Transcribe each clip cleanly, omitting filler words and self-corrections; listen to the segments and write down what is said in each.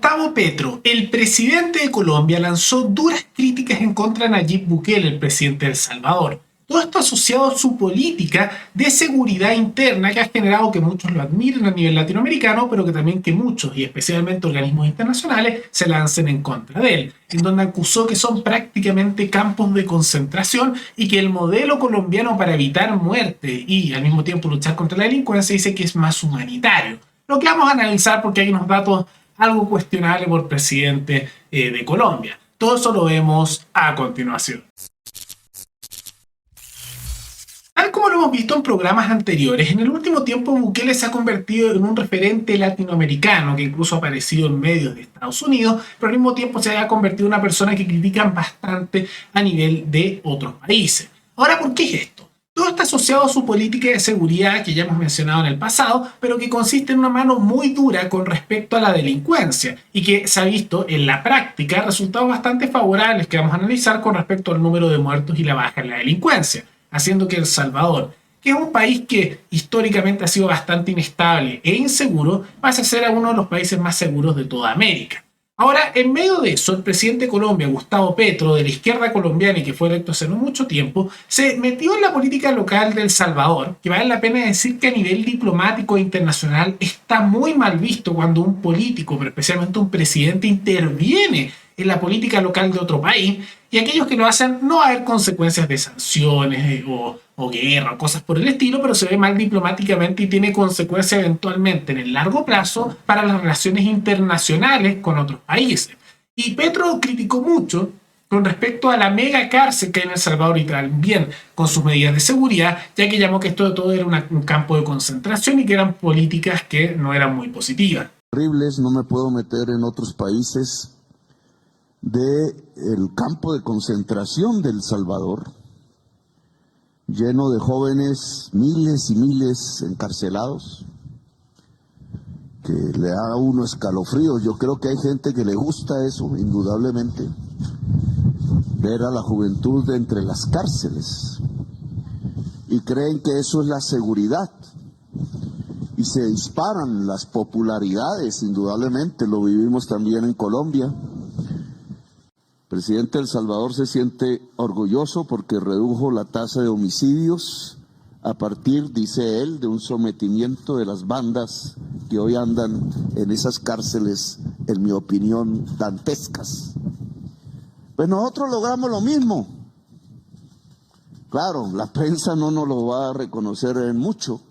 Gustavo Petro, el presidente de Colombia, lanzó duras críticas en contra de Nayib Bukele, el presidente de El Salvador. Todo esto asociado a su política de seguridad interna que ha generado que muchos lo admiren a nivel latinoamericano, pero que también que muchos, y especialmente organismos internacionales, se lancen en contra de él, en donde acusó que son prácticamente campos de concentración y que el modelo colombiano para evitar muerte y al mismo tiempo luchar contra la delincuencia dice que es más humanitario. Lo que vamos a analizar porque hay unos datos algo cuestionable por presidente de Colombia. Todo eso lo vemos a continuación. Tal como lo hemos visto en programas anteriores, en el último tiempo Bukele se ha convertido en un referente latinoamericano que incluso ha aparecido en medios de Estados Unidos, pero al mismo tiempo se ha convertido en una persona que critican bastante a nivel de otros países. Ahora, ¿por qué es esto? Todo está asociado a su política de seguridad que ya hemos mencionado en el pasado, pero que consiste en una mano muy dura con respecto a la delincuencia y que se ha visto en la práctica resultados bastante favorables que vamos a analizar con respecto al número de muertos y la baja en la delincuencia, haciendo que El Salvador, que es un país que históricamente ha sido bastante inestable e inseguro, pase a ser uno de los países más seguros de toda América. Ahora, en medio de eso, el presidente de Colombia, Gustavo Petro, de la izquierda colombiana y que fue electo hace no mucho tiempo, se metió en la política local de El Salvador, que vale la pena decir que a nivel diplomático e internacional está muy mal visto cuando un político, pero especialmente un presidente, interviene en la política local de otro país, y aquellos que lo hacen no va a haber consecuencias de sanciones o guerra o cosas por el estilo, pero se ve mal diplomáticamente y tiene consecuencias eventualmente en el largo plazo para las relaciones internacionales con otros países. Y Petro criticó mucho con respecto a la mega cárcel que hay en El Salvador y también con sus medidas de seguridad, ya que llamó que esto de todo era un campo de concentración y que eran políticas que no eran muy positivas. Horribles, no me puedo meter en otros países del campo de concentración de El Salvador, lleno de jóvenes, miles y miles encarcelados, que le da a uno escalofríos. Yo creo que hay gente que le gusta eso, indudablemente, ver a la juventud entre las cárceles, y creen que eso es la seguridad, y se disparan las popularidades, indudablemente, lo vivimos también en Colombia. El presidente de El Salvador se siente orgulloso porque redujo la tasa de homicidios a partir, dice él, de un sometimiento de las bandas que hoy andan en esas cárceles, en mi opinión, dantescas. Pues nosotros logramos lo mismo. Claro, la prensa no nos lo va a reconocer en mucho.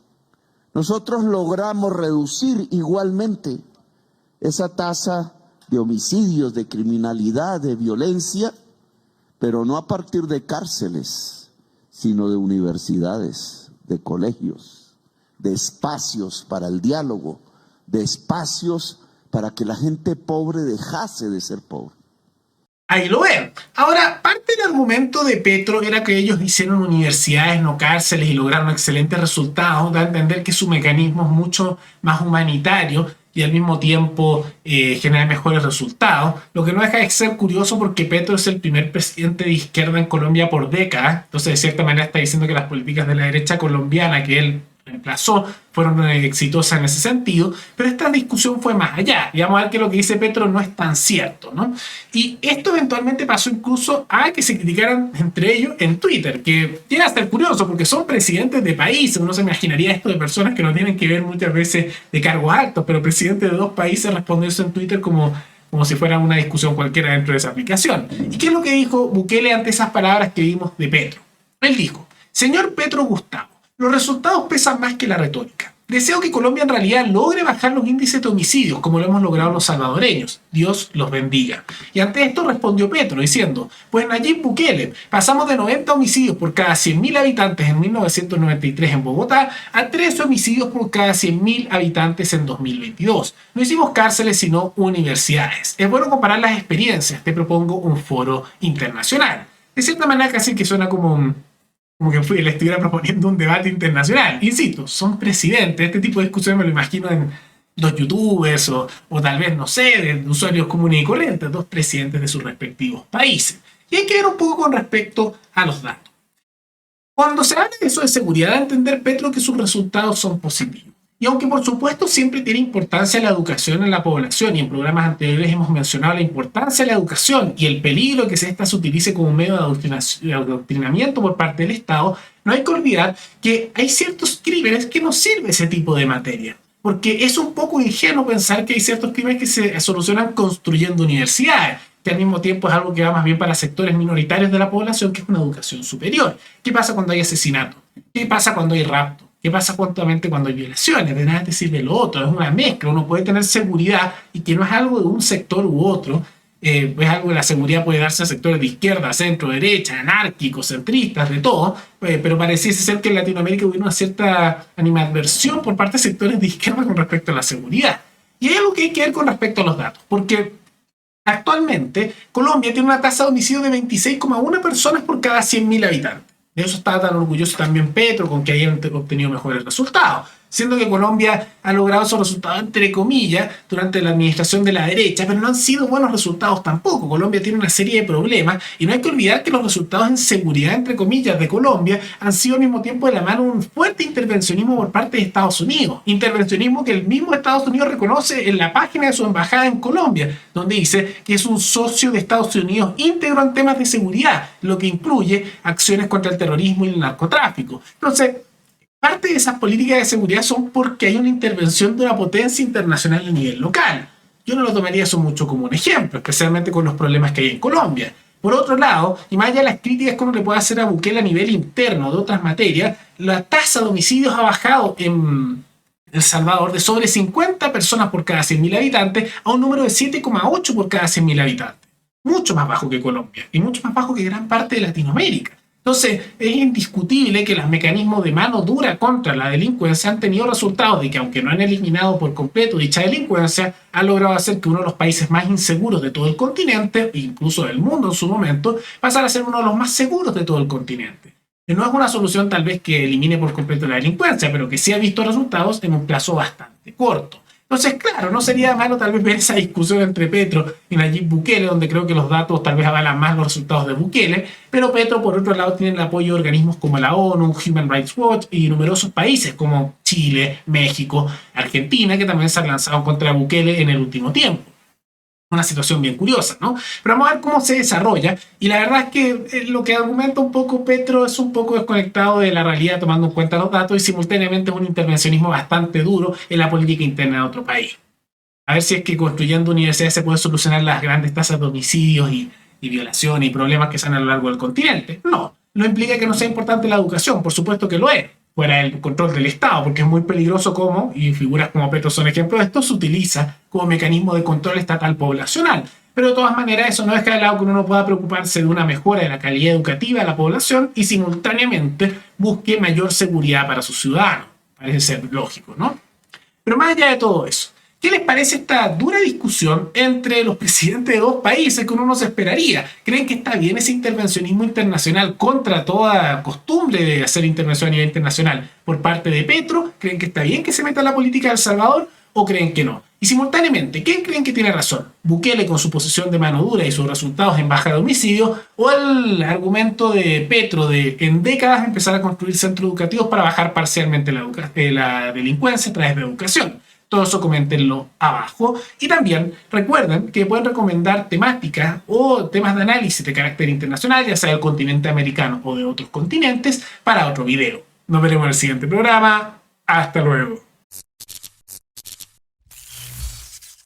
Nosotros logramos reducir igualmente esa tasa de homicidios, de criminalidad, de violencia, pero no a partir de cárceles, sino de universidades, de colegios, de espacios para el diálogo, de espacios para que la gente pobre dejase de ser pobre. Ahí lo ven. Ahora, parte del argumento de Petro era que ellos hicieron universidades, no cárceles, y lograron excelentes resultados. Da a entender que su mecanismo es mucho más humanitario y al mismo tiempo genera mejores resultados. Lo que no deja de ser curioso porque Petro es el primer presidente de izquierda en Colombia por décadas. Entonces, de cierta manera, está diciendo que las políticas de la derecha colombiana que él reemplazó fueron exitosas en ese sentido, pero esta discusión fue más allá y vamos a ver que lo que dice Petro no es tan cierto, ¿no? Y esto eventualmente pasó incluso a que se criticaran entre ellos en Twitter, que llega a ser curioso porque son presidentes de países. Uno se imaginaría esto de personas que no tienen que ver muchas veces de cargos altos, pero presidentes de dos países respondiendo eso en Twitter como si fuera una discusión cualquiera dentro de esa aplicación. ¿Y qué es lo que dijo Bukele ante esas palabras que vimos de Petro? Él dijo: señor Petro Gustavo, los resultados pesan más que la retórica. Deseo que Colombia en realidad logre bajar los índices de homicidios, como lo hemos logrado los salvadoreños. Dios los bendiga. Y ante esto respondió Petro diciendo: pues Nayib Bukele, pasamos de 90 homicidios por cada 100.000 habitantes en 1993 en Bogotá a 13 homicidios por cada 100.000 habitantes en 2022. No hicimos cárceles, sino universidades. Es bueno comparar las experiencias. Te propongo un foro internacional. De cierta manera, casi que suena como que le estuviera proponiendo un debate internacional. Insisto, son presidentes. Este tipo de discusiones me lo imagino en dos youtubers o tal vez, no sé, de usuarios comunes y corrientes, dos presidentes de sus respectivos países. Y hay que ver un poco con respecto a los datos. Cuando se habla de eso de seguridad, da a entender Petro que sus resultados son positivos. Y aunque por supuesto siempre tiene importancia la educación en la población, y en programas anteriores hemos mencionado la importancia de la educación y el peligro que ésta se utilice como medio de adoctrinamiento por parte del Estado, no hay que olvidar que hay ciertos crímenes que no sirve ese tipo de materia. Porque es un poco ingenuo pensar que hay ciertos crímenes que se solucionan construyendo universidades, que al mismo tiempo es algo que va más bien para sectores minoritarios de la población, que es una educación superior. ¿Qué pasa cuando hay asesinato? ¿Qué pasa cuando hay rapto? ¿Qué pasa cuantamente cuando hay violaciones? De nada te sirve lo otro, es una mezcla. Uno puede tener seguridad y que no es algo de un sector u otro, es algo de la seguridad puede darse a sectores de izquierda, centro, derecha, anárquicos, centristas, de todo, pero pareciese ser que en Latinoamérica hubiera una cierta animadversión por parte de sectores de izquierda con respecto a la seguridad. Y hay algo que hay que ver con respecto a los datos, porque actualmente Colombia tiene una tasa de homicidio de 26,1 personas por cada 100.000 habitantes. De eso está tan orgulloso también Petro, con que hayan obtenido mejores resultados. Siendo que Colombia ha logrado esos resultados entre comillas durante la administración de la derecha, pero no han sido buenos resultados tampoco. Colombia tiene una serie de problemas y no hay que olvidar que los resultados en seguridad, entre comillas, de Colombia han sido al mismo tiempo de la mano un fuerte intervencionismo por parte de Estados Unidos. Intervencionismo que el mismo Estados Unidos reconoce en la página de su embajada en Colombia, donde dice que es un socio de Estados Unidos íntegro en temas de seguridad, lo que incluye acciones contra el terrorismo y el narcotráfico. Entonces, parte de esas políticas de seguridad son porque hay una intervención de una potencia internacional a nivel local. Yo no lo tomaría eso mucho como un ejemplo, especialmente con los problemas que hay en Colombia. Por otro lado, y más allá de las críticas que uno le puede hacer a Bukele a nivel interno de otras materias, la tasa de homicidios ha bajado en El Salvador de sobre 50 personas por cada 100.000 habitantes a un número de 7,8 por cada 100.000 habitantes. Mucho más bajo que Colombia y mucho más bajo que gran parte de Latinoamérica. Entonces, es indiscutible que los mecanismos de mano dura contra la delincuencia han tenido resultados de que, aunque no han eliminado por completo dicha delincuencia, ha logrado hacer que uno de los países más inseguros de todo el continente, incluso del mundo en su momento, pasara a ser uno de los más seguros de todo el continente. Que no es una solución tal vez que elimine por completo la delincuencia, pero que sí ha visto resultados en un plazo bastante corto. Entonces, claro, no sería malo tal vez ver esa discusión entre Petro y Nayib Bukele, donde creo que los datos tal vez avalan más los resultados de Bukele, pero Petro, por otro lado, tiene el apoyo de organismos como la ONU, Human Rights Watch y numerosos países como Chile, México, Argentina, que también se han lanzado contra Bukele en el último tiempo. Una situación bien curiosa, ¿no? Pero vamos a ver cómo se desarrolla. Y la verdad es que lo que argumenta un poco Petro es un poco desconectado de la realidad, tomando en cuenta los datos, y simultáneamente es un intervencionismo bastante duro en la política interna de otro país. A ver si es que construyendo universidades se pueden solucionar las grandes tasas de homicidios y violaciones y problemas que se dan a lo largo del continente. No implica que no sea importante la educación, por supuesto que lo es, fuera del control del Estado, porque es muy peligroso como, y figuras como Petro son ejemplos de esto, se utiliza como mecanismo de control estatal poblacional. Pero de todas maneras eso no deja de lado que uno no pueda preocuparse de una mejora de la calidad educativa de la población y simultáneamente busque mayor seguridad para sus ciudadanos. Parece ser lógico, ¿no? Pero más allá de todo eso, ¿qué les parece esta dura discusión entre los presidentes de dos países que uno no se esperaría? ¿Creen que está bien ese intervencionismo internacional contra toda costumbre de hacer intervención a nivel internacional por parte de Petro? ¿Creen que está bien que se meta en la política de El Salvador o creen que no? Y simultáneamente, ¿quién creen que tiene razón? ¿Bukele con su posición de mano dura y sus resultados en baja de homicidio? ¿O el argumento de Petro de en décadas empezar a construir centros educativos para bajar parcialmente la delincuencia a través de educación? Todo eso coméntenlo abajo. Y también recuerden que pueden recomendar temáticas o temas de análisis de carácter internacional, ya sea del continente americano o de otros continentes, para otro video. Nos veremos en el siguiente programa. Hasta luego.